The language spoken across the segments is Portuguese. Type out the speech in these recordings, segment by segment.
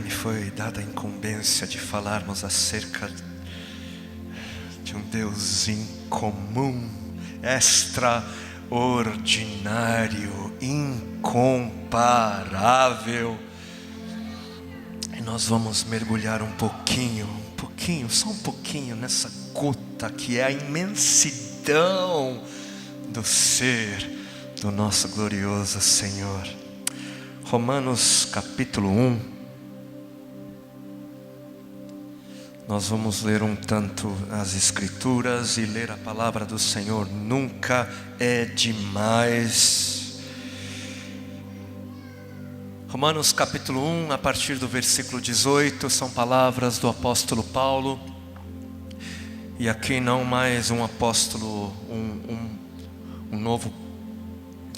Me foi dada a incumbência de falarmos acerca de um Deus incomum, extraordinário, incomparável. E nós vamos mergulhar um pouquinho, só um pouquinho nessa gota que é a imensidão do ser do nosso glorioso Senhor. Romanos capítulo 1. Nós vamos ler um tanto as Escrituras e ler a palavra do Senhor. Nunca é demais. Romanos capítulo 1, a partir do versículo 18, são palavras do apóstolo Paulo. E aqui não mais um apóstolo, um novo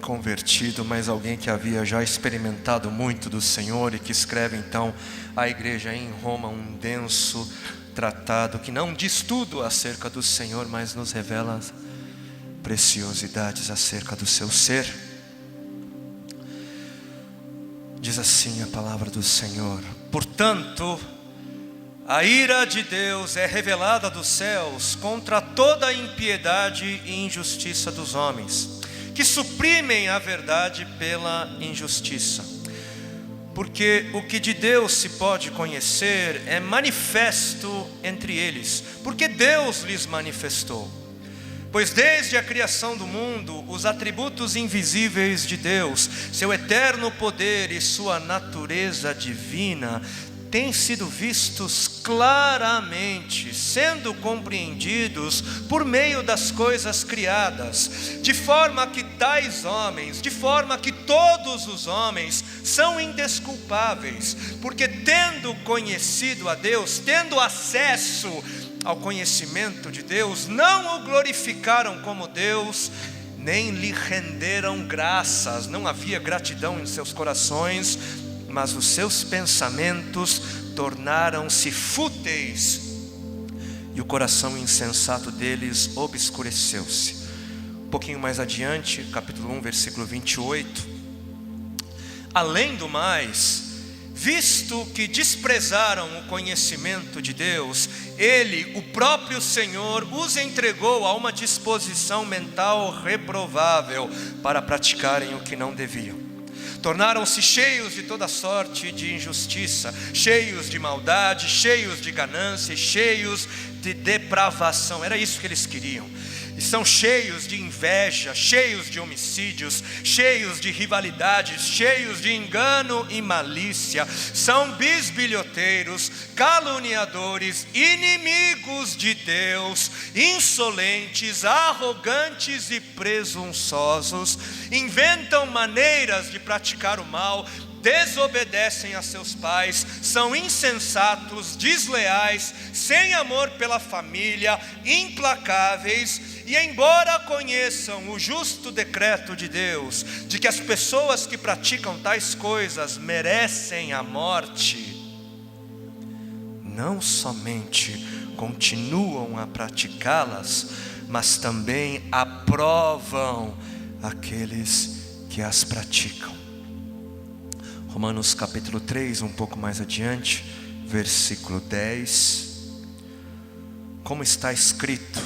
convertido, mas alguém que havia já experimentado muito do Senhor e que escreve então à igreja em Roma um denso tratado que não diz tudo acerca do Senhor, mas nos revela preciosidades acerca do seu ser. Diz assim a palavra do Senhor: portanto, a ira de Deus é revelada dos céus contra toda a impiedade e injustiça dos homens, que suprimem a verdade pela injustiça. Porque o que de Deus se pode conhecer é manifesto entre eles, porque Deus lhes manifestou. Pois desde a criação do mundo, os atributos invisíveis de Deus, seu eterno poder e sua natureza divina, têm sido vistos claramente, sendo compreendidos por meio das coisas criadas, de forma que todos os homens são indesculpáveis, porque tendo conhecido a Deus, tendo acesso ao conhecimento de Deus, não o glorificaram como Deus, nem lhe renderam graças. Não havia gratidão em seus corações, mas os seus pensamentos tornaram-se fúteis, e o coração insensato deles obscureceu-se. Um pouquinho mais adiante, capítulo 1, versículo 28. Além do mais, visto que desprezaram o conhecimento de Deus, Ele, o próprio Senhor, os entregou a uma disposição mental reprovável para praticarem o que não deviam. Tornaram-se cheios de toda sorte de injustiça, cheios de maldade, cheios de ganância, cheios de depravação. Era isso que eles queriam. E são cheios de inveja, cheios de homicídios, cheios de rivalidades, cheios de engano e malícia. São bisbilhoteiros, caluniadores, inimigos de Deus, insolentes, arrogantes e presunçosos. Inventam maneiras de praticar o mal, desobedecem a seus pais, são insensatos, desleais, sem amor pela família, implacáveis. E embora conheçam o justo decreto de Deus, de que as pessoas que praticam tais coisas merecem a morte, não somente continuam a praticá-las, mas também aprovam aqueles que as praticam. Romanos capítulo 3, um pouco mais adiante, versículo 10. Como está escrito: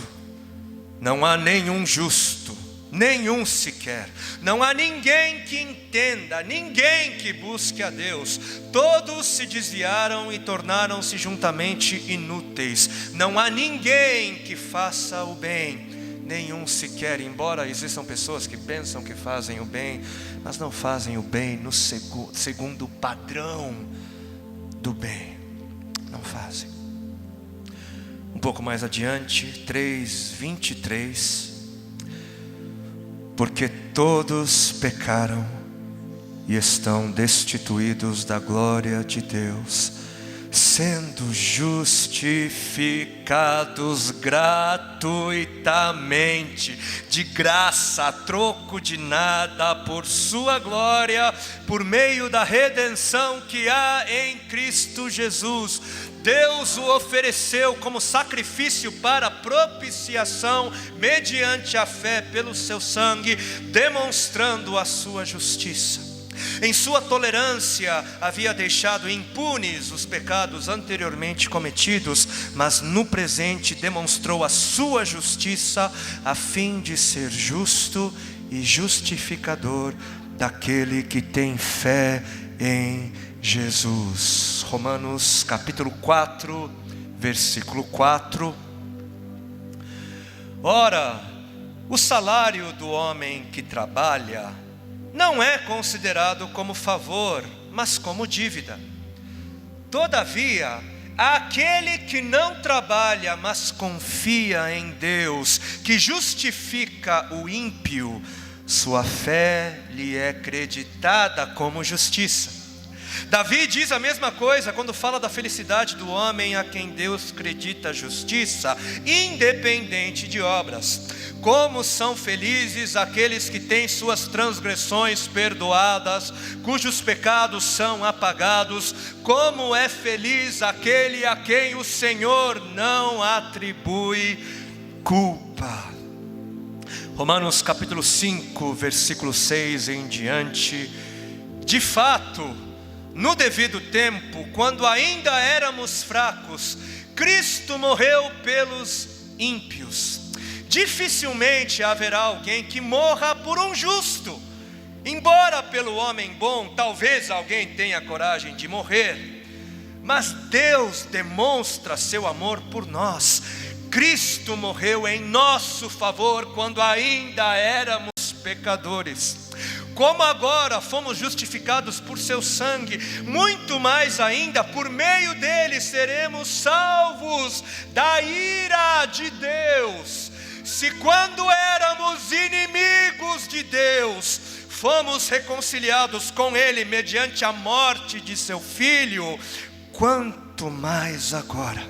não há nenhum justo, nenhum sequer. Não há ninguém que entenda, ninguém que busque a Deus. Todos se desviaram e tornaram-se juntamente inúteis. Não há ninguém que faça o bem, nenhum sequer. Embora existam pessoas que pensam que fazem o bem, mas não fazem o bem no segundo o padrão do bem. Não fazem. Um pouco mais adiante, 3:23. Porque todos pecaram e estão destituídos da glória de Deus, sendo justificados gratuitamente, de graça, a troco de nada, por sua glória, por meio da redenção que há em Cristo Jesus. Deus o ofereceu como sacrifício para propiciação, mediante a fé pelo seu sangue, demonstrando a sua justiça. Em sua tolerância havia deixado impunes os pecados anteriormente cometidos, mas no presente demonstrou a sua justiça, a fim de ser justo e justificador daquele que tem fé em Jesus. Romanos capítulo 4, versículo 4. Ora, o salário do homem que trabalha não é considerado como favor, mas como dívida. Todavia, aquele que não trabalha, mas confia em Deus, que justifica o ímpio, sua fé lhe é creditada como justiça. Davi diz a mesma coisa quando fala da felicidade do homem a quem Deus acredita justiça, independente de obras. Como são felizes aqueles que têm suas transgressões perdoadas, cujos pecados são apagados. Como é feliz aquele a quem o Senhor não atribui culpa. Romanos capítulo 5, versículo 6 em diante. De fato, no devido tempo, quando ainda éramos fracos, Cristo morreu pelos ímpios. Dificilmente haverá alguém que morra por um justo. Embora pelo homem bom, talvez alguém tenha coragem de morrer. Mas Deus demonstra seu amor por nós. Cristo morreu em nosso favor quando ainda éramos pecadores. Como agora fomos justificados por seu sangue, muito mais ainda por meio dele seremos salvos da ira de Deus. Se quando éramos inimigos de Deus, fomos reconciliados com ele mediante a morte de seu filho, quanto mais agora,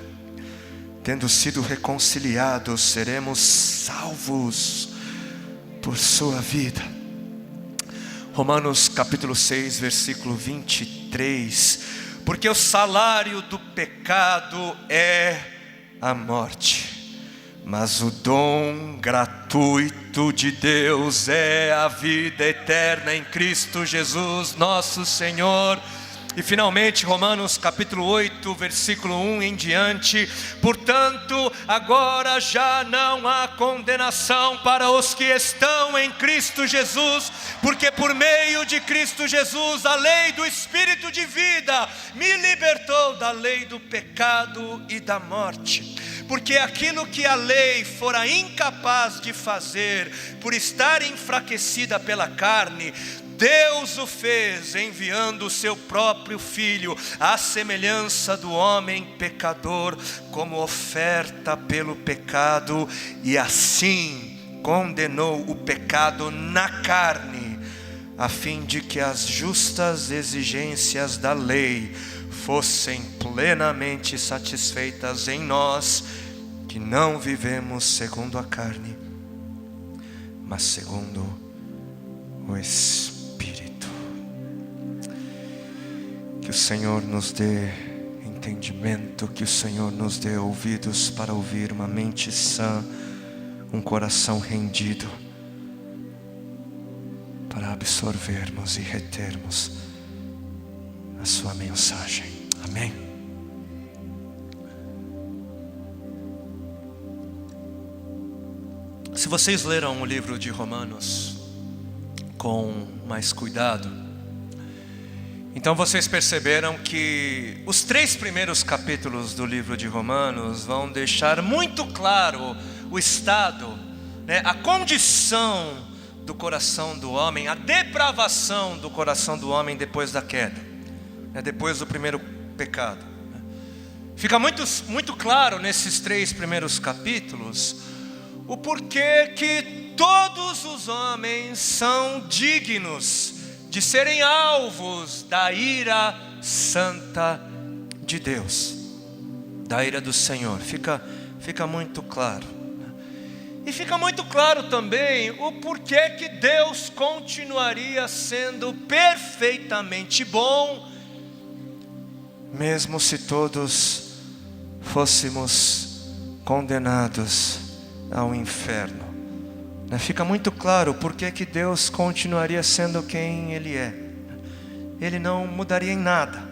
tendo sido reconciliados, seremos salvos por sua vida. Romanos capítulo 6, versículo 23. Porque o salário do pecado é a morte, mas o dom gratuito de Deus é a vida eterna em Cristo Jesus, nosso Senhor. E finalmente Romanos capítulo 8, versículo 1 em diante. Portanto, agora já não há condenação para os que estão em Cristo Jesus, porque por meio de Cristo Jesus a lei do Espírito de vida me libertou da lei do pecado e da morte. Porque aquilo que a lei fora incapaz de fazer, por estar enfraquecida pela carne, Deus o fez enviando o seu próprio Filho, à semelhança do homem pecador, como oferta pelo pecado, e assim condenou o pecado na carne, a fim de que as justas exigências da lei fossem plenamente satisfeitas em nós, que não vivemos segundo a carne, mas segundo o Espírito. Que o Senhor nos dê entendimento, que o Senhor nos dê ouvidos para ouvir, uma mente sã, um coração rendido, para absorvermos e retermos a sua mensagem. Amém. Se vocês leram o livro de Romanos com mais cuidado, então vocês perceberam que os 3 primeiros capítulos do livro de Romanos vão deixar muito claro o estado, a condição do coração do homem, a depravação do coração do homem depois da queda, depois do primeiro pecado. Fica muito claro nesses 3 primeiros capítulos o porquê que todos os homens são dignos de serem alvos da ira santa de Deus, da ira do Senhor. Fica muito claro. E fica muito claro também o porquê que Deus continuaria sendo perfeitamente bom, mesmo se todos fôssemos condenados ao inferno. Fica muito claro porque que Deus continuaria sendo quem Ele é. ele não mudaria em nada.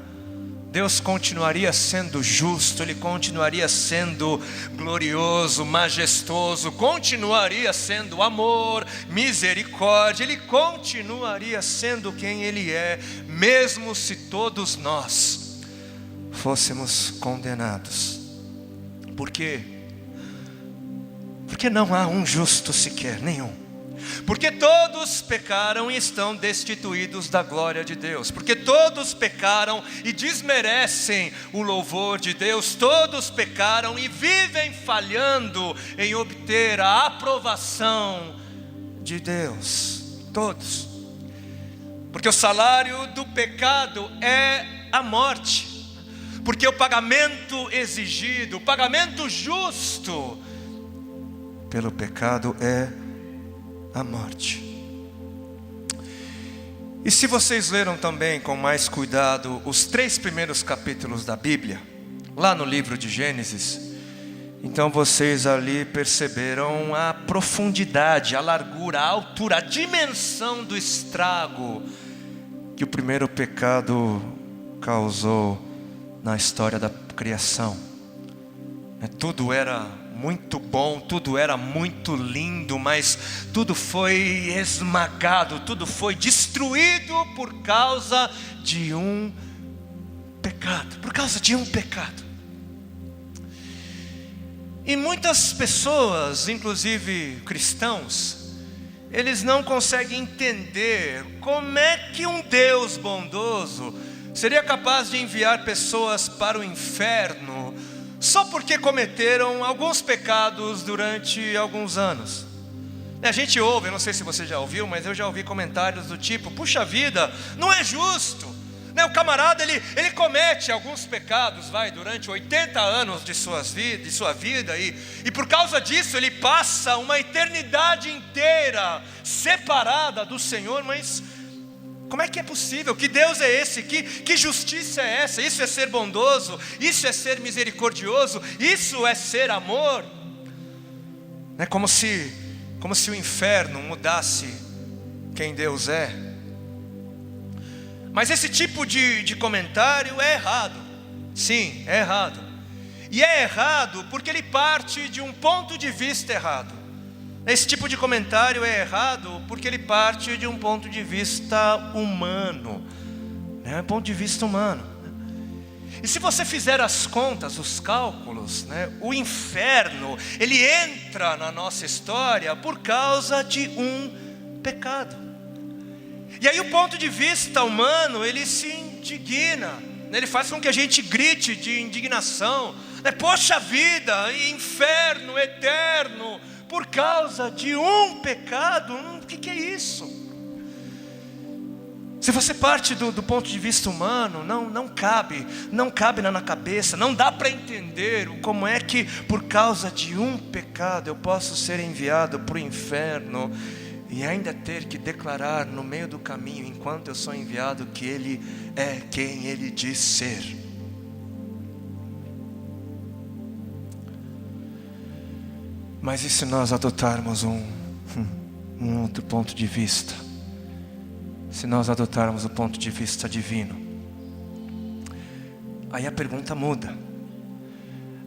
Deus continuaria sendo justo, Ele continuaria sendo glorioso, majestoso, continuaria sendo amor, misericórdia, Ele continuaria sendo quem Ele é, mesmo se todos nós fôssemos condenados. Por quê? Porque não há um justo sequer, nenhum. Porque todos pecaram e estão destituídos da glória de Deus. Porque todos pecaram e desmerecem o louvor de Deus. Todos pecaram e vivem falhando em obter a aprovação de Deus. Todos. Porque o salário do pecado é a morte. Porque o pagamento exigido, o pagamento justo pelo pecado é a morte. E se vocês leram também com mais cuidado os 3 primeiros capítulos da Bíblia, lá no livro de Gênesis, então vocês ali perceberam a profundidade, a largura, a altura, a dimensão do estrago que o primeiro pecado causou na história da criação. Tudo era muito bom, tudo era muito lindo, mas tudo foi esmagado, tudo foi destruído por causa de um pecado. Por causa de um pecado. E muitas pessoas, inclusive cristãos, eles não conseguem entender como é que um Deus bondoso seria capaz de enviar pessoas para o inferno só porque cometeram alguns pecados durante alguns anos. A gente ouve, eu não sei se você já ouviu, mas eu já ouvi comentários do tipo: puxa vida, não é justo, né? O camarada ele comete alguns pecados, durante 80 anos de sua vida, e por causa disso ele passa uma eternidade inteira separada do Senhor. Mas como é que é possível? Que Deus é esse? Que justiça é essa? Isso é ser bondoso? Isso é ser misericordioso? Isso é ser amor? É como se o inferno mudasse quem Deus é. Mas esse tipo de comentário é errado. Sim, é errado. E é errado porque ele parte de um ponto de vista errado. Esse tipo de comentário é errado porque ele parte de um ponto de vista humano, né? Ponto de vista humano. E se você fizer as contas, os cálculos, né? O inferno, ele entra na nossa história por causa de um pecado. E aí o ponto de vista humano, ele se indigna, né? Ele faz com que a gente grite de indignação, né? Poxa vida, inferno eterno, por causa de um pecado. O que é isso? Se você parte do ponto de vista humano, não cabe na cabeça, não dá para entender como é que por causa de um pecado eu posso ser enviado para o inferno e ainda ter que declarar no meio do caminho, enquanto eu sou enviado, que Ele é quem Ele diz ser. Mas e se nós adotarmos um outro ponto de vista? Se nós adotarmos o ponto de vista divino? Aí a pergunta muda.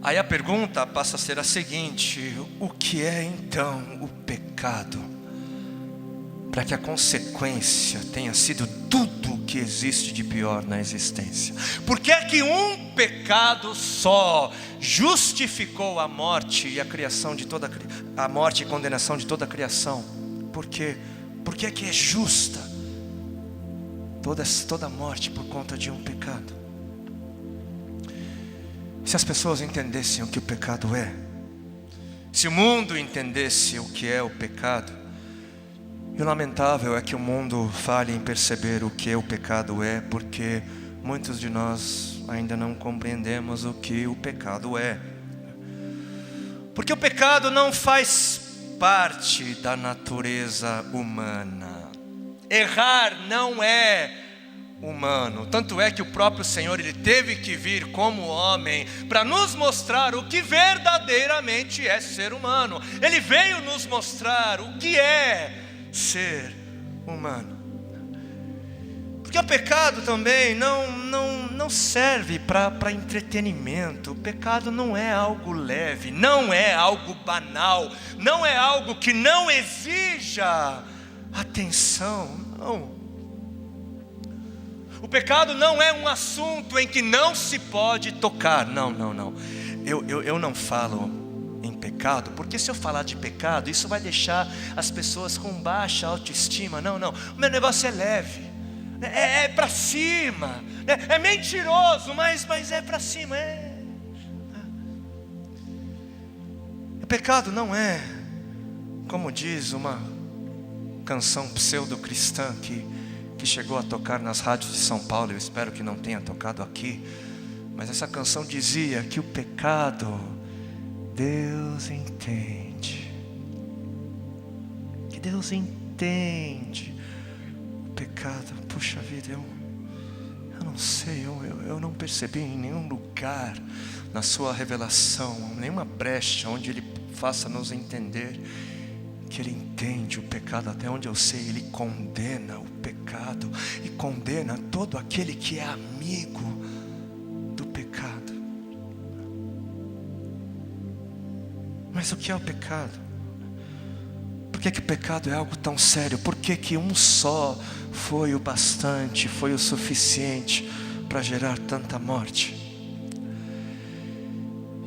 Aí a pergunta passa a ser a seguinte: o que é então o pecado? Para que a consequência tenha sido tudo o que existe de pior na existência. Por que é que um pecado só justificou a morte e a criação de toda a morte e condenação de toda a criação? Por quê? Por que é que é justa toda a morte por conta de um pecado? Se as pessoas entendessem o que o pecado é, se o mundo entendesse o que é o pecado, e o lamentável é que o mundo falhe em perceber o que o pecado é, porque muitos de nós ainda não compreendemos o que o pecado é. Porque o pecado não faz parte da natureza humana. Errar não é humano. Tanto é que o próprio Senhor, Ele teve que vir como homem para nos mostrar o que verdadeiramente é ser humano. Ele veio nos mostrar o que é ser humano. Porque o pecado também não serve para entretenimento. O pecado não é algo leve, não é algo banal, não é algo que não exija atenção, não. O pecado não é um assunto em que não se pode tocar, não. Eu não falo em pecado, porque se eu falar de pecado, isso vai deixar as pessoas com baixa autoestima. Não, o meu negócio é leve, é para cima, é mentiroso, mas é para cima. O pecado não é, como diz uma canção pseudo-cristã que chegou a tocar nas rádios de São Paulo, eu espero que não tenha tocado aqui, mas essa canção dizia que o pecado Deus entende, que Deus entende o pecado. Puxa vida, eu não sei, eu não percebi em nenhum lugar na sua revelação, nenhuma brecha onde Ele faça nos entender que Ele entende o pecado. Até onde eu sei, Ele condena o pecado e condena todo aquele que é amigo do pecado. Mas o que é o pecado? Por que o pecado é algo tão sério? Por que um só foi o bastante, foi o suficiente para gerar tanta morte?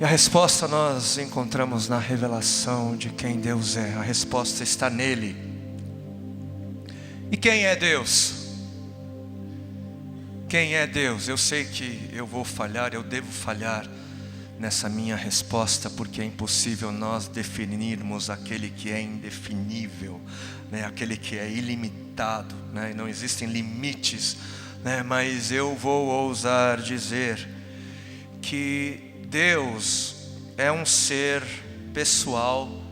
E a resposta nós encontramos na revelação de quem Deus é. A resposta está nele. E quem é Deus? Quem é Deus? Eu sei que eu vou falhar, eu devo falhar nessa minha resposta, porque é impossível nós definirmos aquele que é indefinível, aquele que é ilimitado, e não existem limites, mas eu vou ousar dizer que Deus é um ser pessoal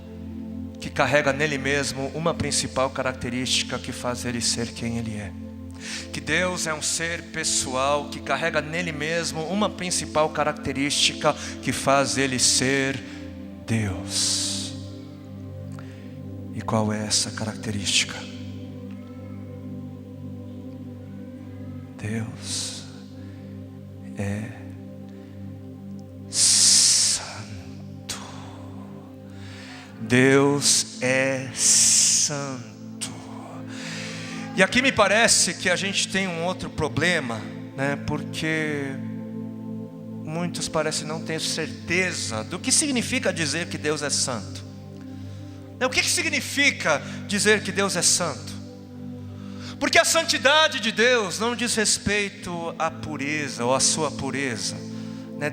que carrega nele mesmo uma principal característica que faz ele ser quem ele é. Que Deus é um ser pessoal que carrega nele mesmo uma principal característica que faz ele ser Deus. E qual é essa característica? Deus é santo. Deus é santo. E aqui me parece que a gente tem um outro problema, porque muitos parecem não ter certeza do que significa dizer que Deus é santo. O que significa dizer que Deus é santo? Porque a santidade de Deus não diz respeito à pureza ou à sua pureza.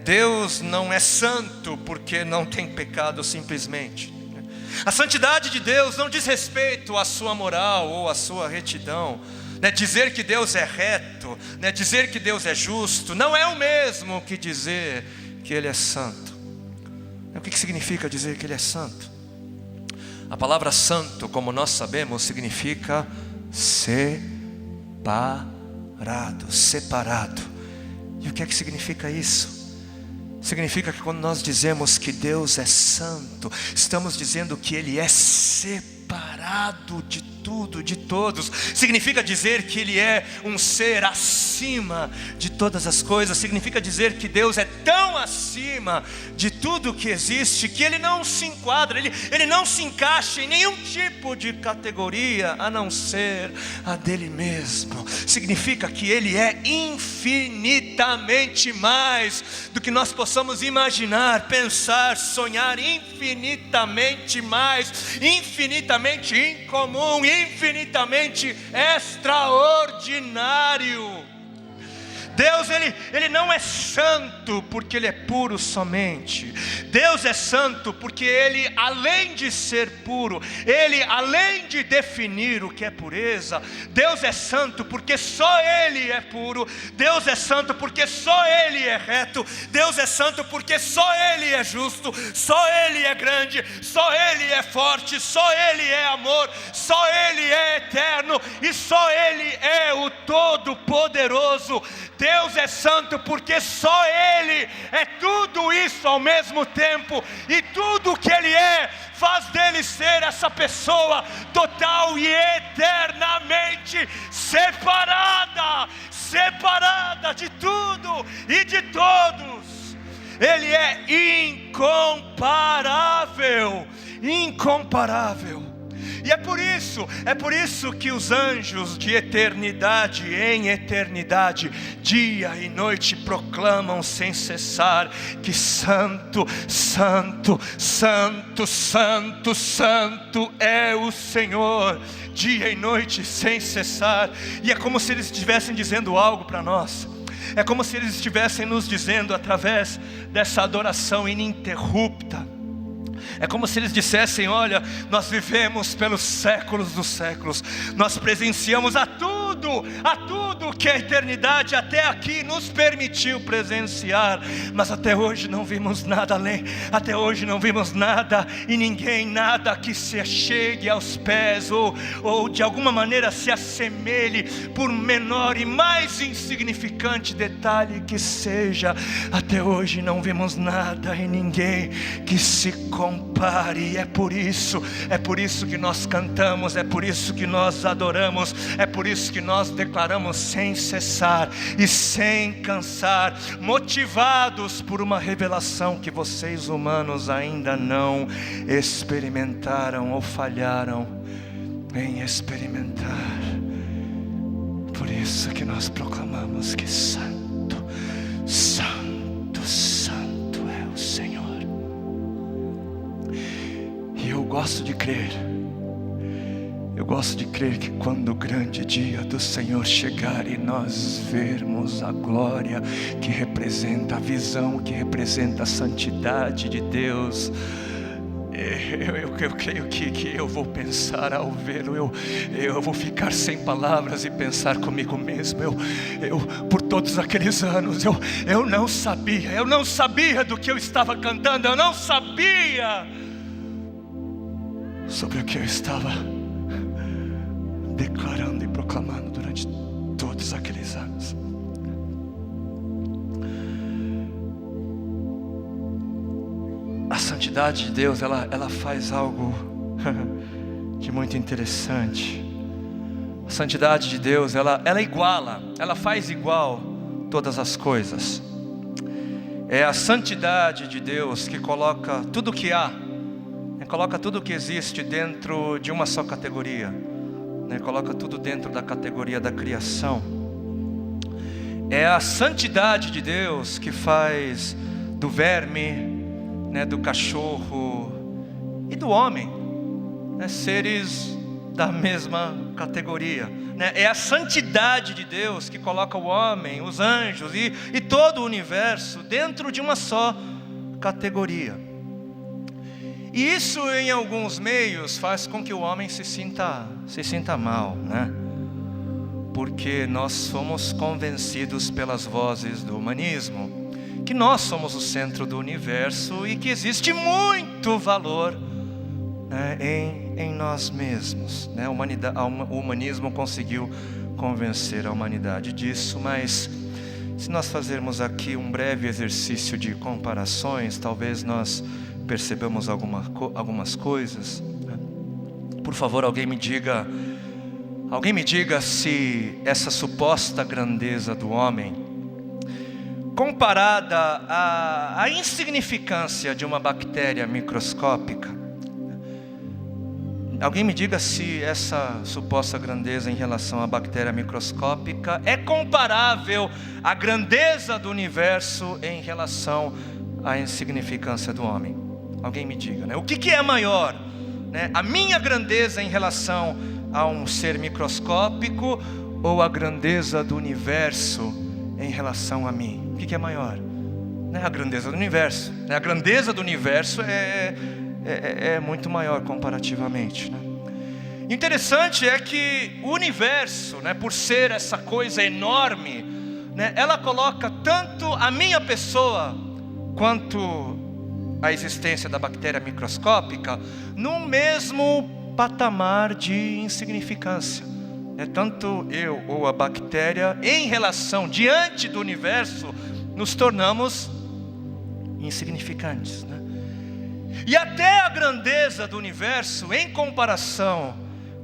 Deus não é santo porque não tem pecado simplesmente. A santidade de Deus não diz respeito à sua moral ou à sua retidão. Dizer que Deus é reto, dizer que Deus é justo, não é o mesmo que dizer que Ele é santo. O que significa dizer que Ele é santo? A palavra santo, como nós sabemos, significa separado. E o que significa isso? Significa que quando nós dizemos que Deus é santo, estamos dizendo que Ele é separado de tudo, de todos. Significa dizer que Ele é um ser acima de todas as coisas. Significa dizer que Deus é tão acima de tudo que existe, que Ele não se enquadra, Ele não se encaixa em nenhum tipo de categoria, a não ser a dele mesmo. Significa que Ele é infinitamente mais do que nós possamos imaginar, pensar, sonhar. Infinitamente mais, infinitamente incomum, infinitamente extraordinário. Deus, Ele não é santo porque Ele é puro somente. Deus é santo porque Ele, além de ser puro, Ele, além de definir o que é pureza, Deus é santo porque só Ele é puro. Deus é santo porque só Ele é reto. Deus é santo porque só Ele é justo. Só Ele é grande. Só Ele é forte. Só Ele é amor. Só Ele é eterno. E só Ele é o Todo-Poderoso. Deus é santo porque só Ele é tudo isso ao mesmo tempo. E tudo que Ele é faz dele ser essa pessoa total e eternamente separada de tudo e de todos. Ele é incomparável. E é por isso que os anjos de eternidade em eternidade, dia e noite, proclamam sem cessar que santo, santo, santo, santo, santo é o Senhor, dia e noite sem cessar. E é como se eles estivessem dizendo algo para nós. É como se eles estivessem nos dizendo através dessa adoração ininterrupta. É como se eles dissessem: olha, nós vivemos pelos séculos dos séculos, nós presenciamos a tudo que a eternidade até aqui nos permitiu presenciar, mas até hoje não vimos nada além, até hoje não vimos nada e ninguém, nada que se chegue aos pés ou de alguma maneira se assemelhe, por menor e mais insignificante detalhe que seja. Até hoje não vimos nada e ninguém que se compare. É por isso que nós cantamos, é por isso que nós adoramos, é por isso que nós declaramos sem cessar e sem cansar, motivados por uma revelação que vocês humanos ainda não experimentaram ou falharam em experimentar. Por isso que nós proclamamos que santo, santo, santo é o Senhor. E eu gosto de crer que quando o grande dia do Senhor chegar e nós vermos a glória que representa a visão, que representa a santidade de Deus, eu creio que eu vou pensar ao vê-lo, eu vou ficar sem palavras e pensar comigo mesmo. Eu por todos aqueles anos, eu não sabia do que eu estava cantando, eu não sabia sobre o que eu estava declarando e proclamando durante todos aqueles anos. A santidade de Deus, ela faz algo de muito interessante. A santidade de Deus, ela iguala, ela faz igual todas as coisas. É a santidade de Deus que coloca tudo que há, coloca tudo que existe dentro de uma só categoria, coloca tudo dentro da categoria da criação. É a santidade de Deus que faz do verme, do cachorro e do homem, seres da mesma categoria. É a santidade de Deus que coloca o homem, os anjos e todo o universo dentro de uma só categoria. E isso em alguns meios faz com que o homem se sinta mal, Porque nós somos convencidos pelas vozes do humanismo que nós somos o centro do universo e que existe muito valor em nós mesmos. O humanismo conseguiu convencer a humanidade disso, mas se nós fazermos aqui um breve exercício de comparações, talvez nós percebamos algumas coisas. Por favor, alguém me diga se essa suposta grandeza do homem, comparada à insignificância de uma bactéria microscópica, alguém me diga se essa suposta grandeza em relação à bactéria microscópica é comparável à grandeza do universo em relação à insignificância do homem. Alguém me diga, o que é maior, a minha grandeza em relação a um ser microscópico ou a grandeza do universo em relação a mim? O que é maior? A grandeza do universo. A grandeza do universo é muito maior comparativamente. Interessante é que o universo, por ser essa coisa enorme, ela coloca tanto a minha pessoa quanto a existência da bactéria microscópica no mesmo patamar de insignificância. Tanto eu ou a bactéria, em relação diante do universo, nos tornamos insignificantes. E até a grandeza do universo, em comparação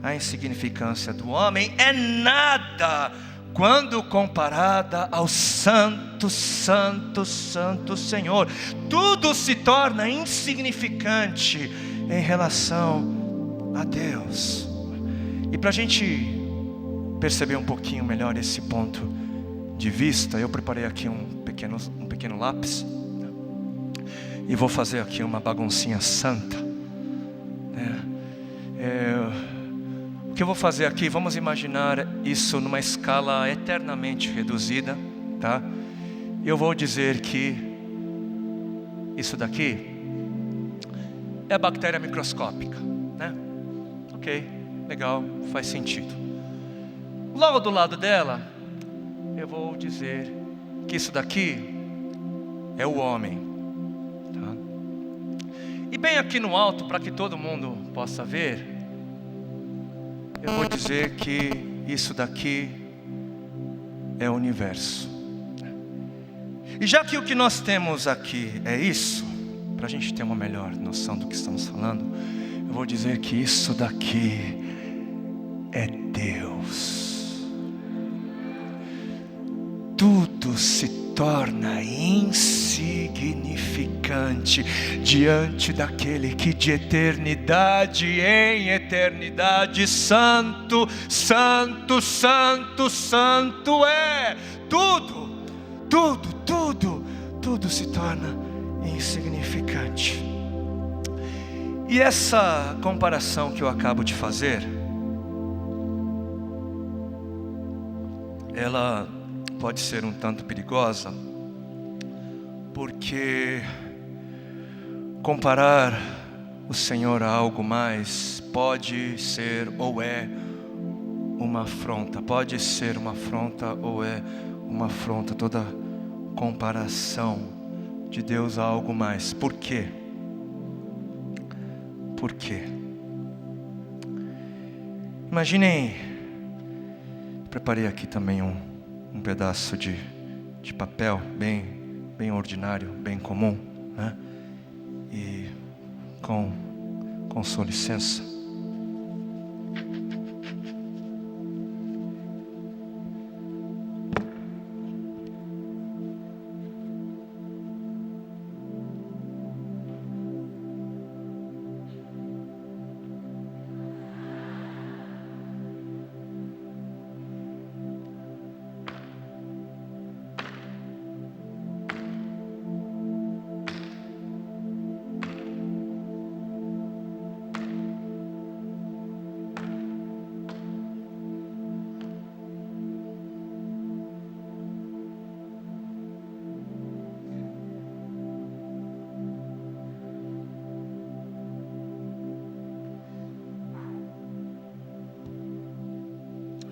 à insignificância do homem, é nada quando comparada ao santo, santo, santo Senhor. Tudo se torna insignificante em relação a Deus. E para a gente perceber um pouquinho melhor esse ponto de vista, eu preparei aqui um pequeno lápis, e vou fazer aqui uma baguncinha santa, O que eu vou fazer aqui, vamos imaginar isso numa escala eternamente reduzida, tá? Eu vou dizer que isso daqui é a bactéria microscópica, né? Ok, legal, faz sentido. Logo do lado dela, eu vou dizer que isso daqui é o homem, tá? E bem aqui no alto, para que todo mundo possa ver, eu vou dizer que isso daqui é o universo. E já que o que nós temos aqui é isso, para a gente ter uma melhor noção do que estamos falando, eu vou dizer que isso daqui é Deus. Tudo se torna insignificante diante daquele que de eternidade em eternidade santo, santo, santo, santo é. Tudo se torna insignificante. E essa comparação que eu acabo de fazer, ela pode ser um tanto perigosa, porque comparar o Senhor a algo mais pode ser ou é uma afronta, pode ser uma afronta ou é uma afronta, toda comparação de Deus a algo mais. Por quê? Por quê? Imaginem, preparei aqui também um pedaço de papel bem ordinário, bem comum, né? E com sua licença,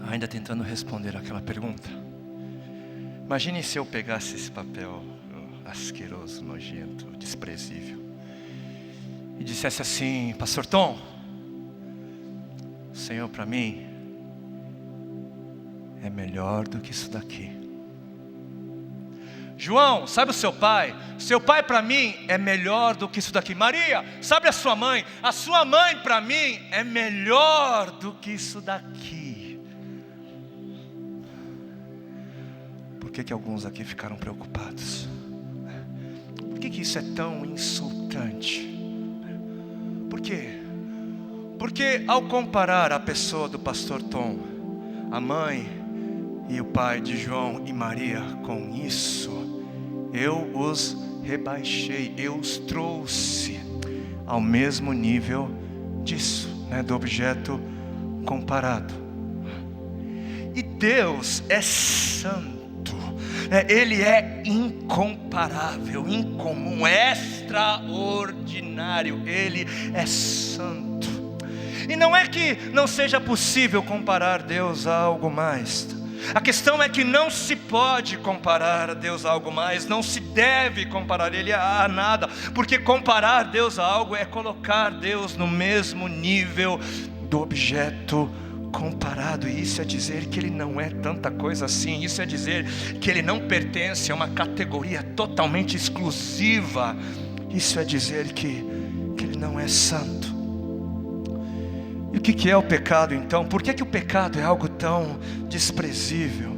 ainda tentando responder aquela pergunta. Imagine se eu pegasse esse papel asqueroso, nojento, desprezível, e dissesse assim: Pastor Tom, o Senhor para mim é melhor do que isso daqui. João, sabe o seu pai? Seu pai para mim é melhor do que isso daqui. Maria, sabe a sua mãe? A sua mãe para mim é melhor do que isso daqui. Por que alguns aqui ficaram preocupados? Por que isso é tão insultante? Por quê? Porque ao comparar a pessoa do pastor Tom, a mãe e o pai de João e Maria com isso, eu os rebaixei, eu os trouxe ao mesmo nível disso, né, do objeto comparado. E Deus é santo. Ele é incomparável, incomum, extraordinário. Ele é santo. E não é que não seja possível comparar Deus a algo mais. A questão é que não se pode comparar a Deus a algo mais. Não se deve comparar Ele a nada. Porque comparar Deus a algo é colocar Deus no mesmo nível do objeto comparado, e isso é dizer que Ele não é tanta coisa assim. Isso é dizer que Ele não pertence a uma categoria totalmente exclusiva. Isso é dizer que Ele não é santo. E o que é o pecado então? Por que o pecado é algo tão desprezível?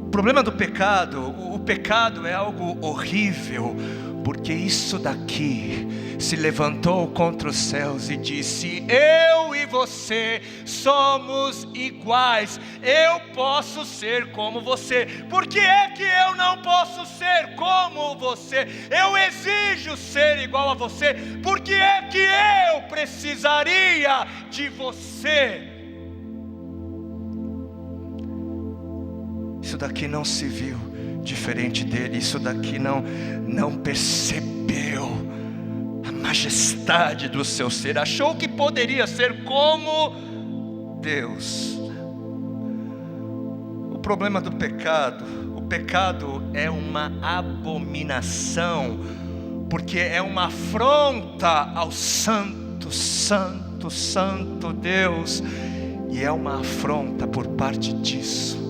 O problema do pecado, o pecado é algo horrível, porque isso daqui se levantou contra os céus e disse: eu e você somos iguais, eu posso ser como você. Por que é que eu não posso ser como você? Eu exijo ser igual a você. Por que é que eu precisaria de você? Isso daqui não se viu diferente dele, isso daqui não percebeu a majestade do seu ser, achou que poderia ser como Deus. O problema do pecado, o pecado é uma abominação, porque é uma afronta ao santo, santo, santo Deus, e é uma afronta por parte disso.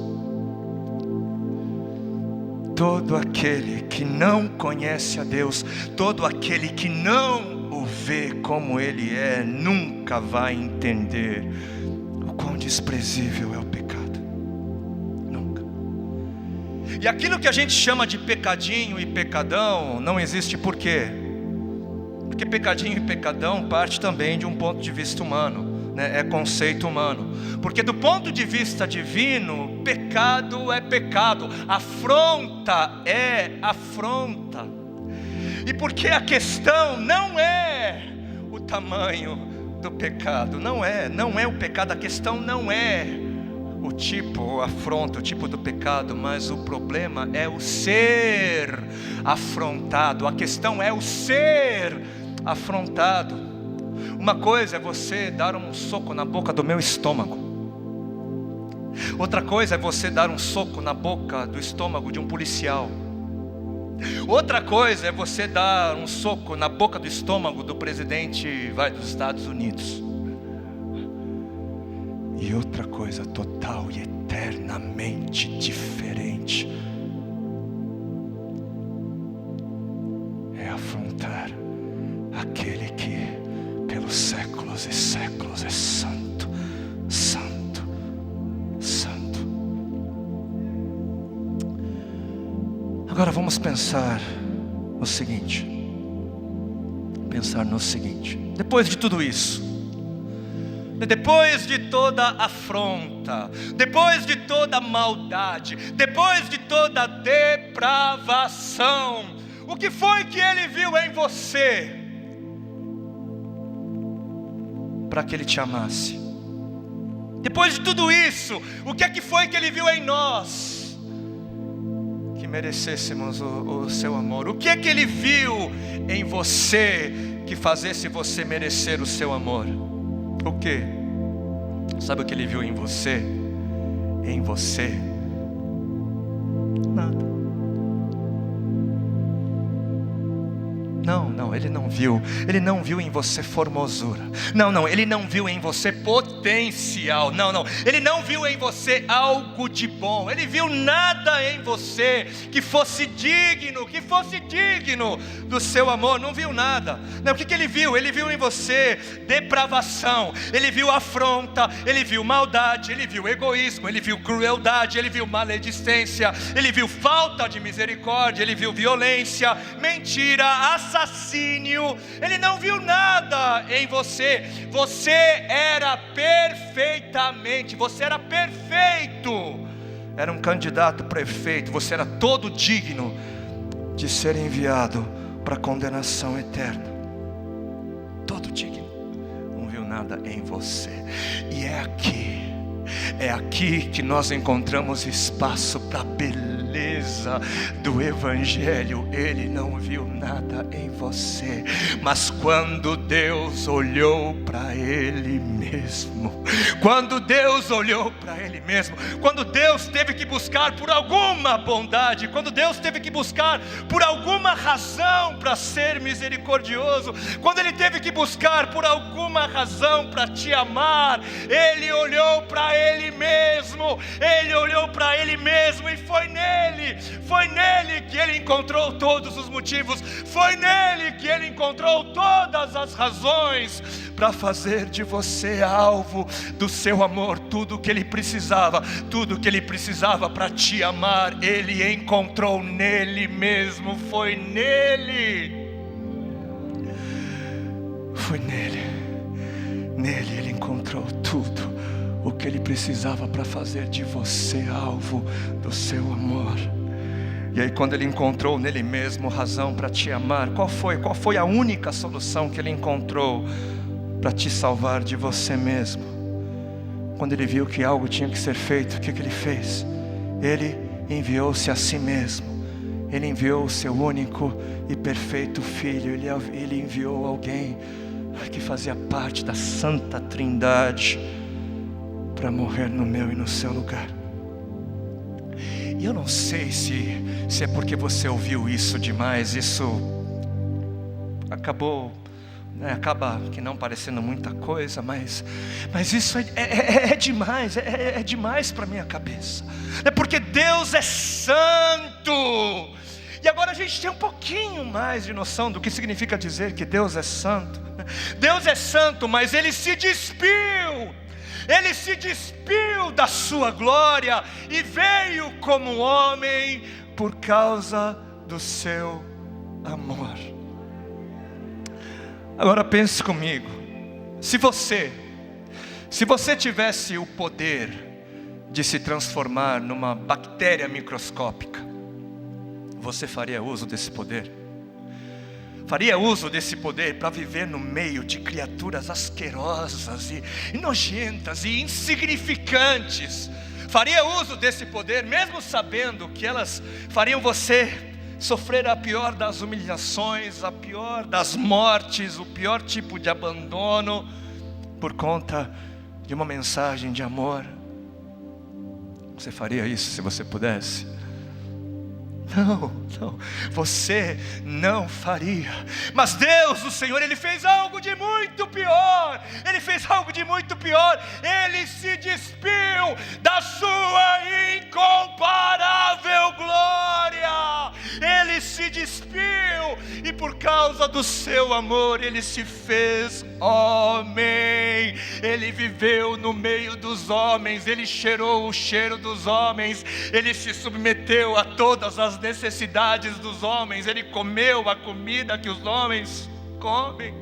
Todo aquele que não conhece a Deus, todo aquele que não o vê como Ele é, nunca vai entender o quão desprezível é o pecado. Nunca. E aquilo que a gente chama de pecadinho e pecadão não existe. Por quê? Porque pecadinho e pecadão parte também de um ponto de vista humano, né? É conceito humano. Porque do ponto de vista divino, pecado é pecado, afronta é afronta. E porque a questão não é o tamanho do pecado, não é o pecado, a questão não é o tipo, a afronta, o tipo do pecado, mas o problema é o ser afrontado, a questão é o ser afrontado. Uma coisa é você dar um soco na boca do meu estômago, outra coisa é você dar um soco na boca do estômago de um policial, outra coisa é você dar um soco na boca do estômago do presidente dos Estados Unidos, e outra coisa total e eternamente diferente é afrontar aquele que pelos séculos e séculos é santo, santo, santo. Agora vamos pensar no seguinte. Depois de tudo isso, depois de toda afronta, depois de toda maldade, depois de toda depravação, o que foi que Ele viu em você para que Ele te amasse? Depois de tudo isso, o que é que foi que Ele viu em nós que merecêssemos o seu amor? O que é que Ele viu em você que fazesse você merecer o seu amor? O que? Sabe o que Ele viu em você? Em você? Nada. Não, Ele não viu. Ele não viu em você formosura. Não, Ele não viu em você potencial. Não, Ele não viu em você algo de bom. Ele viu nada em você que fosse digno do seu amor. Não viu nada. Não, o que Ele viu? Ele viu em você depravação. Ele viu afronta. Ele viu maldade. Ele viu egoísmo. Ele viu crueldade. Ele viu maledicência. Ele viu falta de misericórdia. Ele viu violência, mentira, assassínio. Ele não viu nada em você. Você era perfeitamente, você era perfeito, era um candidato prefeito, você era todo digno de ser enviado para a condenação eterna, todo digno. Não viu nada em você. E é aqui que nós encontramos espaço para a beleza do Evangelho. Ele não viu nada em você, mas quando Deus olhou para Ele mesmo, quando Deus teve que buscar por alguma bondade, quando Deus teve que buscar por alguma razão para ser misericordioso, quando Ele teve que buscar por alguma razão para te amar, Ele olhou para Ele mesmo, e foi nele Foi nele que ele encontrou todos os motivos, foi nele que ele encontrou todas as razões para fazer de você alvo do seu amor. Tudo que ele precisava para te amar, ele encontrou nele mesmo. Foi nele. Nele ele encontrou tudo o que ele precisava para fazer de você alvo do seu amor. E aí, quando ele encontrou nele mesmo razão para te amar, qual foi a única solução que ele encontrou para te salvar de você mesmo? Quando ele viu que algo tinha que ser feito, o que ele fez? Ele enviou-se a si mesmo. Ele enviou o seu único e perfeito Filho. Ele enviou alguém que fazia parte da Santa Trindade para morrer no meu e no seu lugar. E eu não sei se é porque você ouviu isso demais, isso acaba que não parecendo muita coisa, mas isso é demais, é demais para minha cabeça. É porque Deus é santo. E agora a gente tem um pouquinho mais de noção do que significa dizer que Deus é santo. Deus é santo, mas Ele se despiu. Ele se despiu da sua glória e veio como homem por causa do seu amor. Agora pense comigo, se você tivesse o poder de se transformar numa bactéria microscópica, você faria uso desse poder? Faria uso desse poder para viver no meio de criaturas asquerosas e nojentas e insignificantes? Faria uso desse poder, mesmo sabendo que elas fariam você sofrer a pior das humilhações, a pior das mortes, o pior tipo de abandono, por conta de uma mensagem de amor? Você faria isso se você pudesse? Não, você não faria. Mas Deus, o Senhor, Ele fez algo de muito pior. Ele se despiu da sua incomparável glória. Ele se despiu, e por causa do seu amor, Ele se fez homem. Ele viveu no meio dos homens, Ele cheirou o cheiro dos homens, Ele se submeteu a todas as necessidades dos homens, Ele comeu a comida que os homens comem.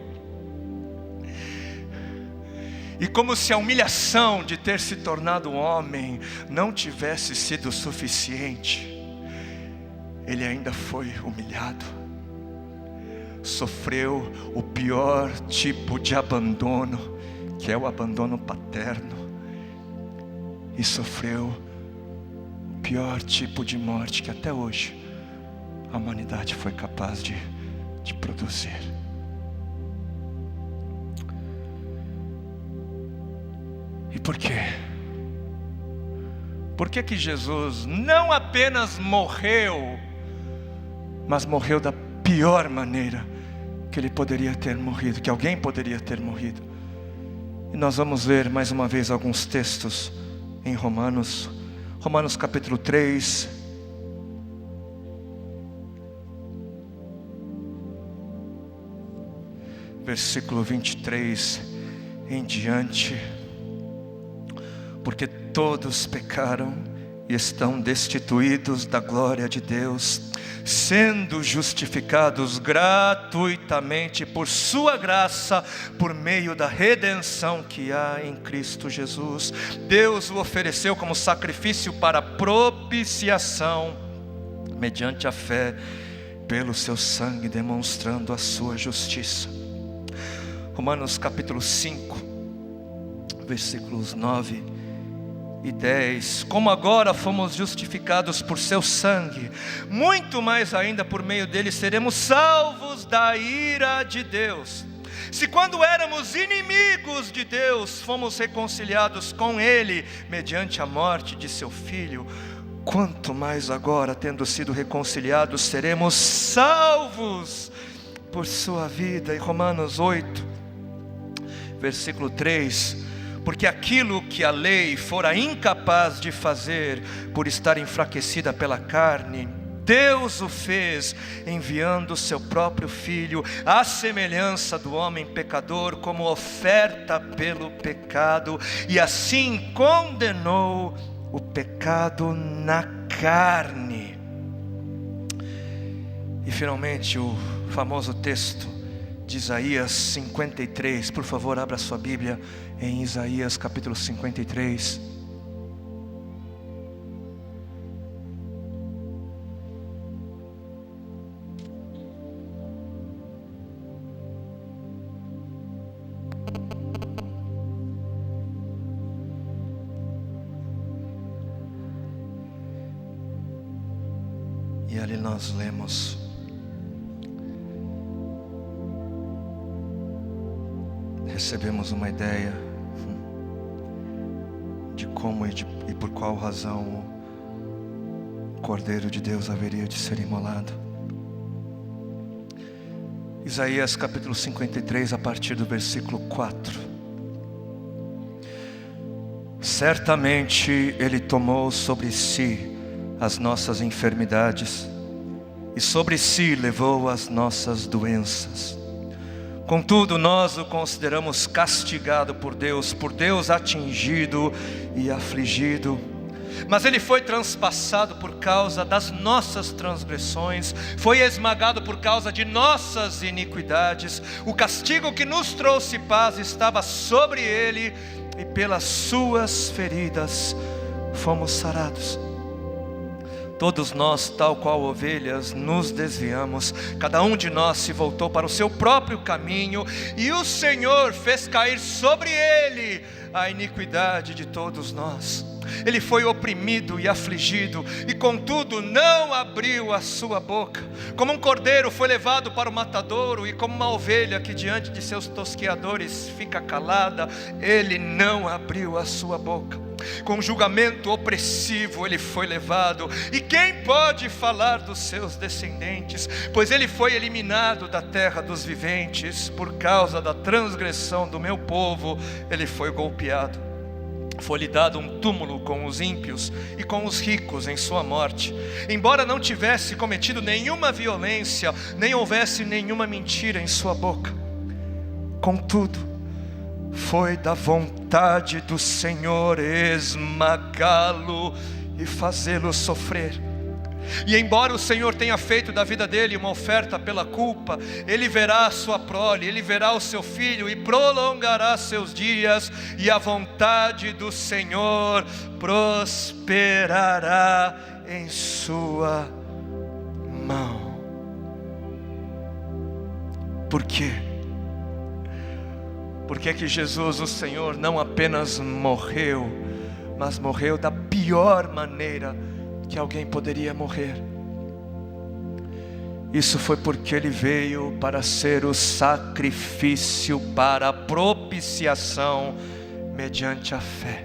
E como se a humilhação de ter se tornado homem não tivesse sido suficiente, Ele ainda foi humilhado, sofreu o pior tipo de abandono, que é o abandono paterno, e sofreu o pior tipo de morte que até hoje a humanidade foi capaz de produzir. E por quê? Por que Jesus não apenas morreu, mas morreu da pior maneira que Ele poderia ter morrido, que alguém poderia ter morrido? E nós vamos ver mais uma vez alguns textos em Romanos capítulo 3, versículo 23 em diante. Porque todos pecaram e estão destituídos da glória de Deus, sendo justificados gratuitamente por sua graça, por meio da redenção que há em Cristo Jesus. Deus o ofereceu como sacrifício para propiciação, mediante a fé, pelo seu sangue, demonstrando a sua justiça. Romanos capítulo 5, versículos 9 e 10. Como agora fomos justificados por seu sangue, muito mais ainda por meio dele seremos salvos da ira de Deus. Se quando éramos inimigos de Deus, fomos reconciliados com Ele mediante a morte de seu Filho, quanto mais agora, tendo sido reconciliados, seremos salvos por sua vida. Em Romanos 8, versículo 3: porque aquilo que a lei fora incapaz de fazer por estar enfraquecida pela carne, Deus o fez enviando o seu próprio Filho à semelhança do homem pecador como oferta pelo pecado, e assim condenou o pecado na carne. E finalmente o famoso texto de Isaías 53, por favor abra sua Bíblia em Isaías capítulo 53. E ali nós lemos: recebemos uma ideia de como e por qual razão o Cordeiro de Deus haveria de ser imolado. Isaías capítulo 53, a partir do versículo 4. Certamente Ele tomou sobre si as nossas enfermidades, e sobre si levou as nossas doenças. Contudo, nós o consideramos castigado por Deus atingido e afligido. Mas Ele foi transpassado por causa das nossas transgressões, foi esmagado por causa de nossas iniquidades. O castigo que nos trouxe paz estava sobre Ele, e pelas suas feridas fomos sarados. Todos nós, tal qual ovelhas, nos desviamos, cada um de nós se voltou para o seu próprio caminho, e o Senhor fez cair sobre Ele a iniquidade de todos nós. Ele foi oprimido e afligido, e contudo não abriu a sua boca. Como um cordeiro foi levado para o matadouro, e como uma ovelha que diante de seus tosqueadores fica calada, Ele não abriu a sua boca. Com julgamento opressivo Ele foi levado, e quem pode falar dos seus descendentes? Pois Ele foi eliminado da terra dos viventes, por causa da transgressão do meu povo Ele foi golpeado. Foi-lhe dado um túmulo com os ímpios e com os ricos em sua morte. Embora não tivesse cometido nenhuma violência, nem houvesse nenhuma mentira em sua boca, contudo foi da vontade do Senhor esmagá-lo e fazê-lo sofrer. E embora o Senhor tenha feito da vida dele uma oferta pela culpa, Ele verá a sua prole, Ele verá o seu filho e prolongará seus dias, e a vontade do Senhor prosperará em sua mão. Por quê? Porque que Jesus, o Senhor, não apenas morreu, mas morreu da pior maneira que alguém poderia morrer. Isso foi porque Ele veio para ser o sacrifício para a propiciação mediante a fé.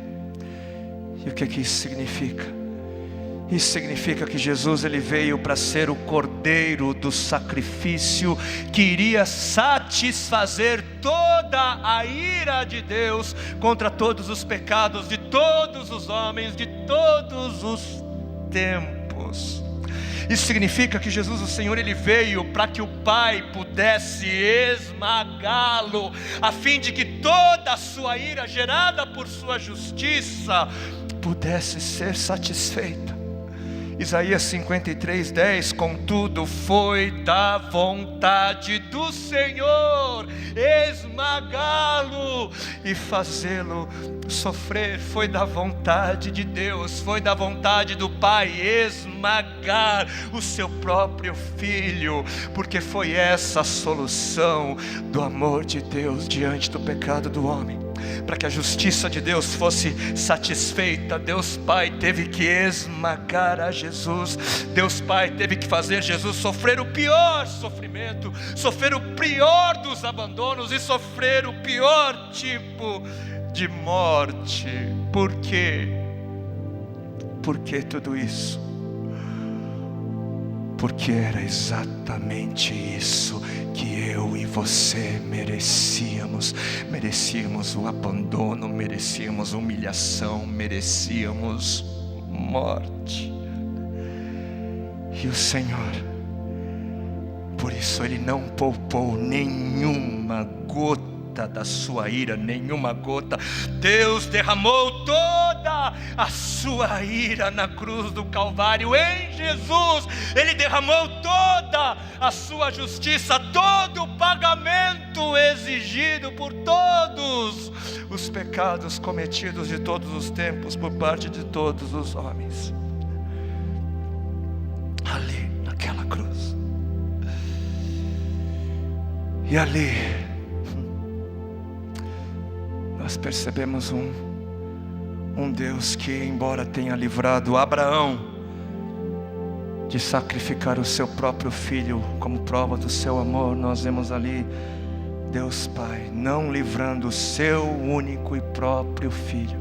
E o que isso significa? Isso significa que Jesus Ele veio para ser o cordeiro do sacrifício, que iria satisfazer toda a ira de Deus contra todos os pecados de todos os homens, de todos os tempos. Isso significa que Jesus o Senhor Ele veio para que o Pai pudesse esmagá-lo, a fim de que toda a sua ira gerada por sua justiça pudesse ser satisfeita. Isaías 53:10, contudo foi da vontade do Senhor esmagá-lo e fazê-lo sofrer. Foi da vontade de Deus, foi da vontade do Pai esmagar o seu próprio Filho, porque foi essa a solução do amor de Deus diante do pecado do homem. Para que a justiça de Deus fosse satisfeita, Deus Pai teve que esmagar a Jesus. Deus Pai teve que fazer Jesus sofrer o pior sofrimento, sofrer o pior dos abandonos e sofrer o pior tipo de morte. Por quê? Por que tudo isso? Porque era exatamente isso que eu e você merecíamos. Merecíamos o abandono, merecíamos humilhação, merecíamos morte. E o Senhor, por isso Ele não poupou nenhuma gota da sua ira, nenhuma gota. Deus derramou toda a sua ira na cruz do Calvário. Em Jesus Ele derramou toda a sua justiça, todo o pagamento exigido por todos os pecados cometidos de todos os tempos por parte de todos os homens. Ali naquela cruz. E ali nós percebemos um Deus que, embora tenha livrado Abraão de sacrificar o seu próprio filho como prova do seu amor, nós vemos ali Deus Pai não livrando o seu único e próprio filho,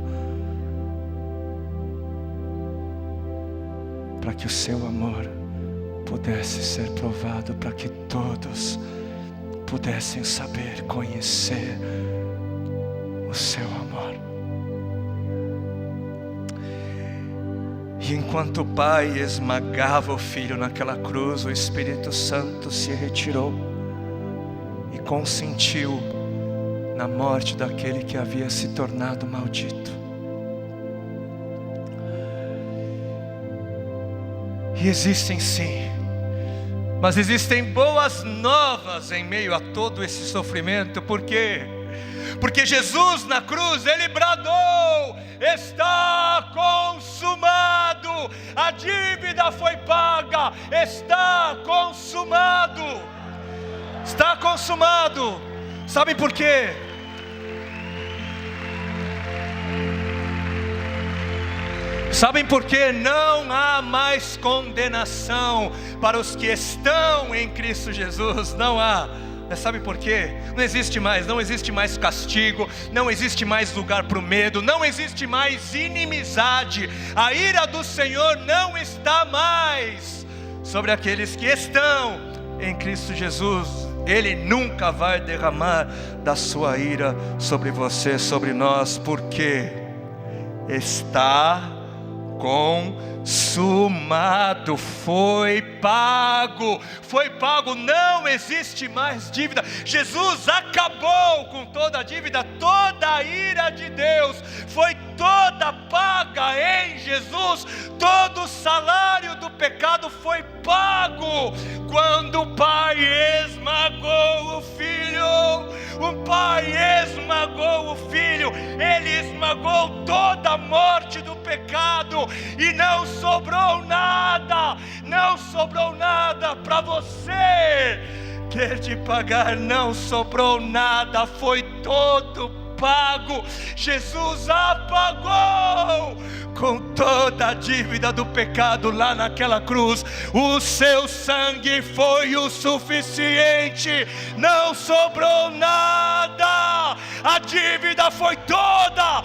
para que o seu amor pudesse ser provado, para que todos pudessem saber, conhecer o seu amor. E enquanto o Pai esmagava o Filho naquela cruz, o Espírito Santo se retirou e consentiu na morte daquele que havia se tornado maldito. E existem sim, mas existem boas novas em meio a todo esse sofrimento. Por quê? Porque Jesus na cruz, Ele bradou: está consumado, a dívida foi paga, está consumado, está consumado. Sabe por quê? Sabem por quê? Não há mais condenação para os que estão em Cristo Jesus. Não há. Mas sabe por quê? Não existe mais castigo, não existe mais lugar para o medo, não existe mais inimizade. A ira do Senhor não está mais sobre aqueles que estão em Cristo Jesus. Ele nunca vai derramar da sua ira sobre você, sobre nós, porque está consumado, foi pago, não existe mais dívida. Jesus acabou com toda a dívida, toda a ira de Deus foi toda paga em Jesus. Todo o salário do pecado foi pago quando o Pai esmagou o Filho. O Pai esmagou o Filho, Ele esmagou toda a morte do pecado, e não sobrou nada para você ter de pagar. Não sobrou nada, foi todo pago. Jesus apagou com toda a dívida do pecado lá naquela cruz. O seu sangue foi o suficiente, não sobrou nada. A dívida foi toda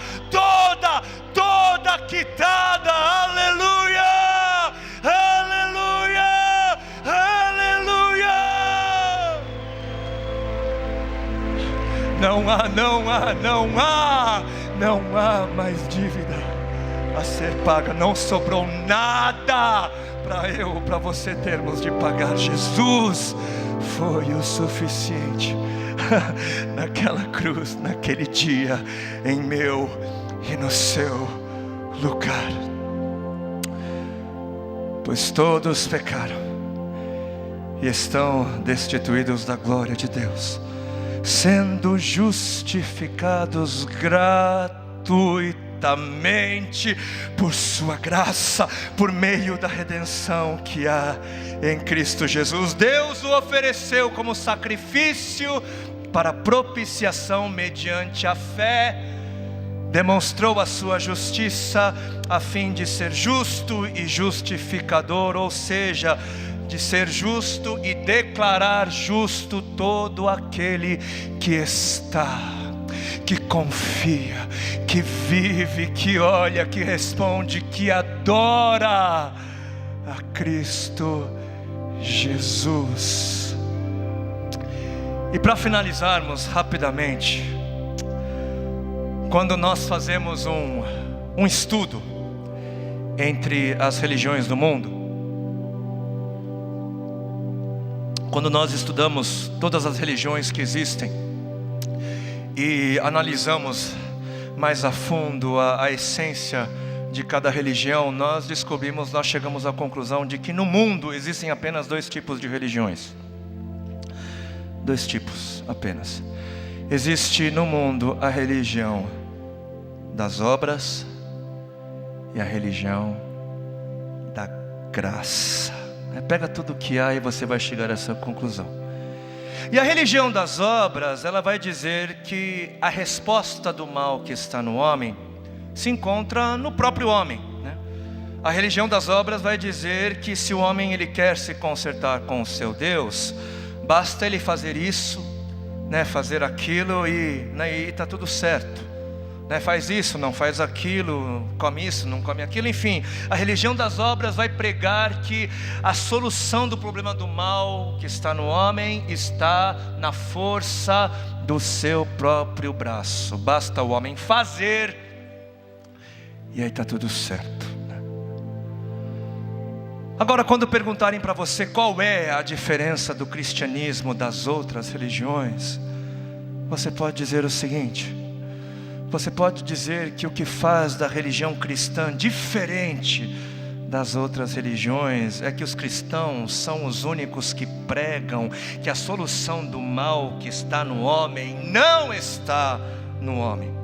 quitada. Aleluia, aleluia, aleluia. Não há mais dívida a ser paga. Não sobrou nada para você termos de pagar. Jesus foi o suficiente naquela cruz, naquele dia, em meu e no seu lugar. Pois todos pecaram e estão destituídos da glória de Deus, sendo justificados gratuitamente por sua graça, por meio da redenção que há em Cristo Jesus. Deus o ofereceu como sacrifício para propiciação mediante a fé, demonstrou a sua justiça a fim de ser justo e justificador, ou seja, de ser justo e declarar justo todo aquele que está, que confia, que vive, que olha, que responde, que adora a Cristo Jesus. E para finalizarmos rapidamente, quando nós fazemos um estudo entre as religiões do mundo, quando nós estudamos todas as religiões que existem e analisamos mais a fundo a essência de cada religião, nós chegamos à conclusão de que no mundo existem apenas 2 tipos de religiões. 2 tipos apenas. Existe no mundo a religião das obras e a religião da graça. Pega tudo que há e você vai chegar a essa conclusão. E a religião das obras, ela vai dizer que a resposta do mal que está no homem se encontra no próprio homem, né? A religião das obras vai dizer que se o homem ele quer se consertar com o seu Deus, basta ele fazer isso, né, fazer aquilo e está tudo certo, né, faz isso, não faz aquilo, come isso, não come aquilo, enfim. A religião das obras vai pregar que a solução do problema do mal que está no homem está na força do seu próprio braço. Basta o homem fazer e aí está tudo certo. Agora, quando perguntarem para você qual é a diferença do cristianismo das outras religiões, você pode dizer o seguinte: você pode dizer que o que faz da religião cristã diferente das outras religiões é que os cristãos são os únicos que pregam que a solução do mal que está no homem não está no homem.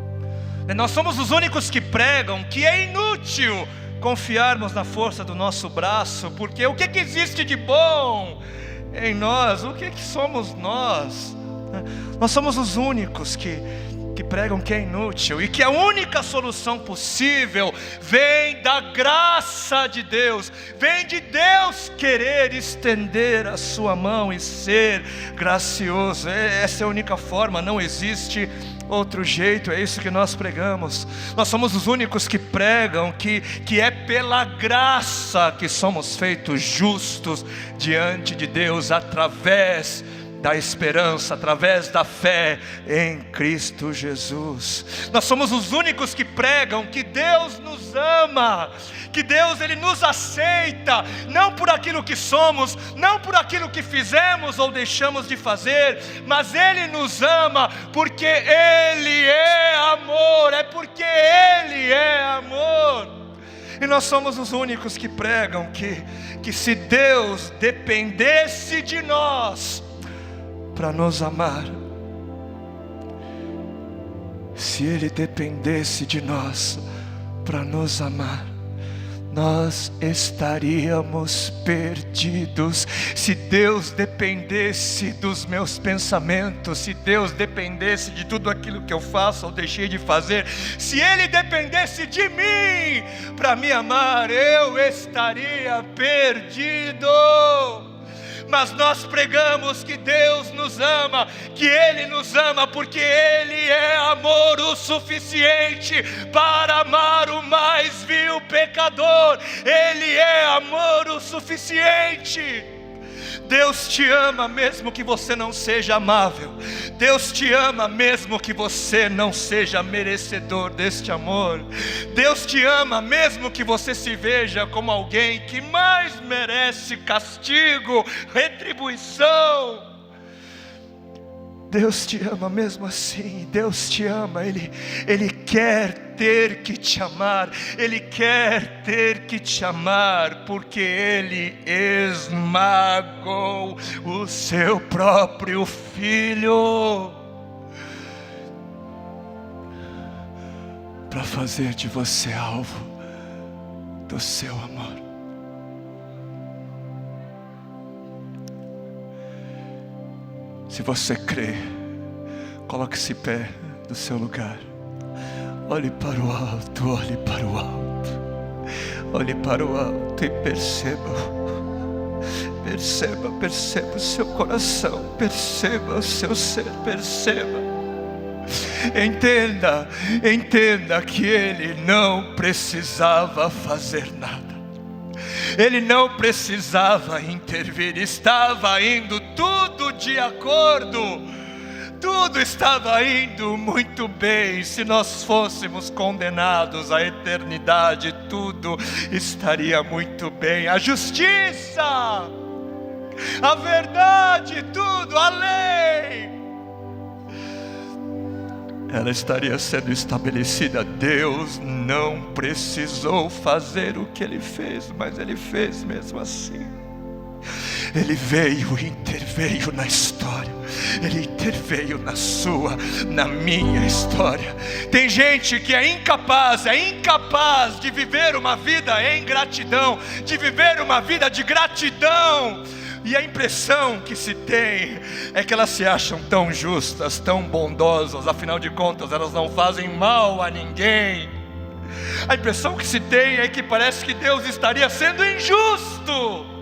Nós somos os únicos que pregam que é inútil confiarmos na força do nosso braço, porque o que existe de bom em nós? O que somos nós? Nós somos os únicos que pregam que é inútil e que a única solução possível vem da graça de Deus, vem de Deus querer estender a sua mão e ser gracioso. Essa é a única forma, não existe outro jeito, é isso que nós pregamos. Nós somos os únicos que pregam que é pela graça que somos feitos justos diante de Deus, através da esperança, através da fé em Cristo Jesus. Nós somos os únicos que pregam que Deus nos ama, que Deus ele nos aceita, não por aquilo que somos, não por aquilo que fizemos ou deixamos de fazer, mas Ele nos ama porque Ele é amor, é porque Ele é amor. E nós somos os únicos que pregam que se Deus dependesse de nós para nos amar, se Ele dependesse de nós para nos amar, nós estaríamos perdidos. Se Deus dependesse dos meus pensamentos, se Deus dependesse de tudo aquilo que eu faço ou deixei de fazer, se Ele dependesse de mim para me amar, eu estaria perdido. Mas nós pregamos que Deus nos ama, que Ele nos ama porque Ele é amor o suficiente para amar o mais vil pecador. Ele é amor o suficiente. Deus te ama mesmo que você não seja amável. Deus te ama mesmo que você não seja merecedor deste amor. Deus te ama mesmo que você se veja como alguém que mais merece castigo, retribuição. Deus te ama mesmo assim. Deus te ama, Ele quer ter que te amar. Ele quer ter que te amar porque Ele esmagou o seu próprio Filho para fazer de você alvo do seu amor. Se você crê, coloque-se em pé do seu lugar. Olhe para o alto, olhe para o alto. Olhe para o alto e perceba o seu coração, perceba o seu ser, perceba. Entenda que Ele não precisava fazer nada. Ele não precisava intervir, estava indo tudo de acordo, tudo estava indo muito bem. Se nós fôssemos condenados à eternidade, tudo estaria muito bem. A justiça, a verdade, tudo, a lei, ela estaria sendo estabelecida. Deus não precisou fazer o que Ele fez, mas Ele fez mesmo assim. Ele veio e interveio na história. Ele interveio na sua, na minha história. Tem gente que é incapaz de viver uma vida em gratidão, de viver uma vida de gratidão. E a impressão que se tem é que elas se acham tão justas, tão bondosas, afinal de contas elas não fazem mal a ninguém. A impressão que se tem é que parece que Deus estaria sendo injusto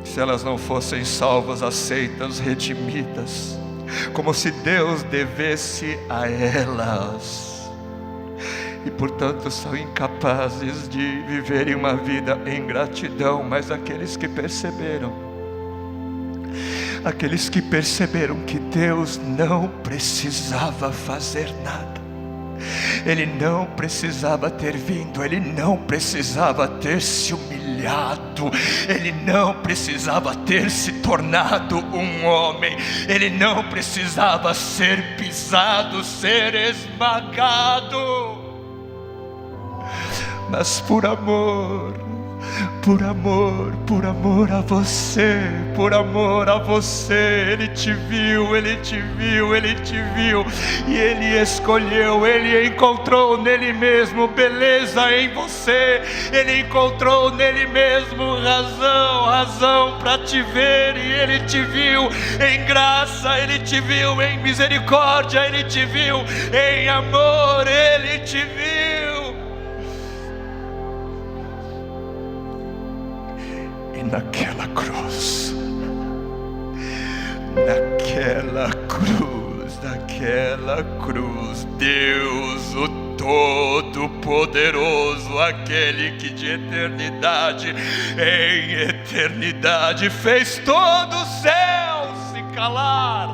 se elas não fossem salvas, aceitas, redimidas, como se Deus devesse a elas. E portanto são incapazes de viverem uma vida em gratidão. Mas aqueles que perceberam que Deus não precisava fazer nada, Ele não precisava ter vindo, Ele não precisava ter se humilhado, Ele não precisava ter se tornado um homem, Ele não precisava ser pisado, ser esmagado. Mas por amor a você, Ele te viu, e Ele escolheu, Ele encontrou nele mesmo beleza em você, Ele encontrou nele mesmo razão para te ver, e Ele te viu em graça, Ele te viu em misericórdia, Ele te viu em amor, Ele te viu. Naquela cruz, Deus o Todo-Poderoso, aquele que de eternidade em eternidade fez todo o céu se calar,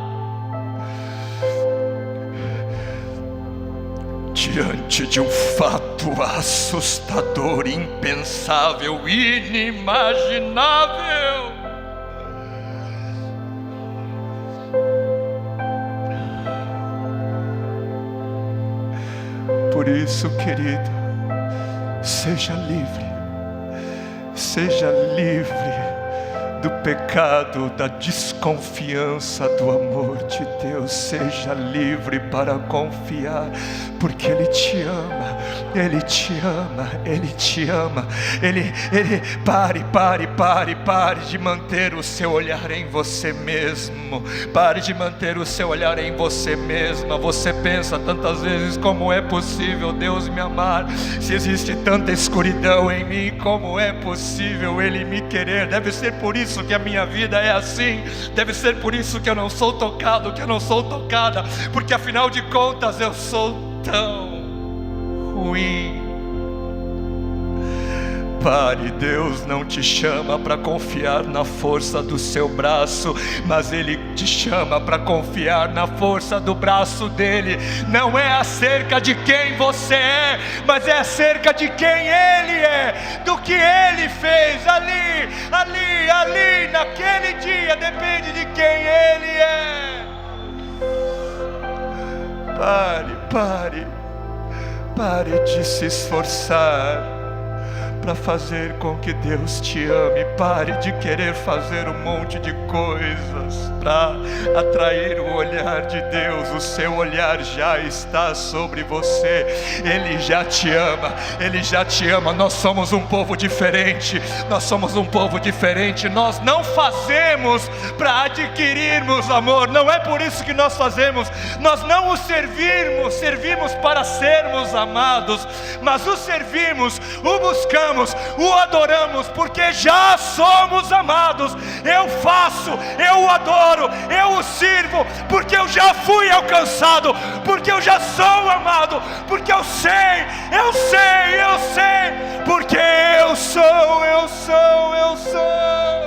diante de um fato assustador, impensável, inimaginável. Por isso, querido, seja livre do pecado, da desconfiança do amor de Deus. Seja livre para confiar, porque Ele te ama. Pare de manter o seu olhar em você mesmo. Pare de manter o seu olhar em você mesma. Você pensa tantas vezes: como é possível Deus me amar? Se existe tanta escuridão em mim, como é possível Ele me querer? Deve ser por isso que a minha vida é assim, deve ser por isso que eu não sou tocado, que eu não sou tocada, porque afinal de contas eu sou tão ruim. Pare, Deus não te chama para confiar na força do seu braço, mas Ele te chama para confiar na força do braço dEle. Não é acerca de quem você é, mas é acerca de quem Ele é, do que Ele fez ali, naquele dia. Depende de quem Ele é. Pare de se esforçar para fazer com que Deus te ame. Pare de querer fazer um monte de coisas para atrair o olhar de Deus. O seu olhar já está sobre você. Ele já te ama, Ele já te ama. Nós somos um povo diferente. Nós não fazemos para adquirirmos amor. Não é por isso que nós fazemos. Nós não o servimos para sermos amados, mas o servimos, o buscamos, o adoramos, porque já somos amados. Eu faço, eu o adoro, eu o sirvo, porque eu já fui alcançado, porque porque eu já sou amado, porque eu sei, porque eu sou.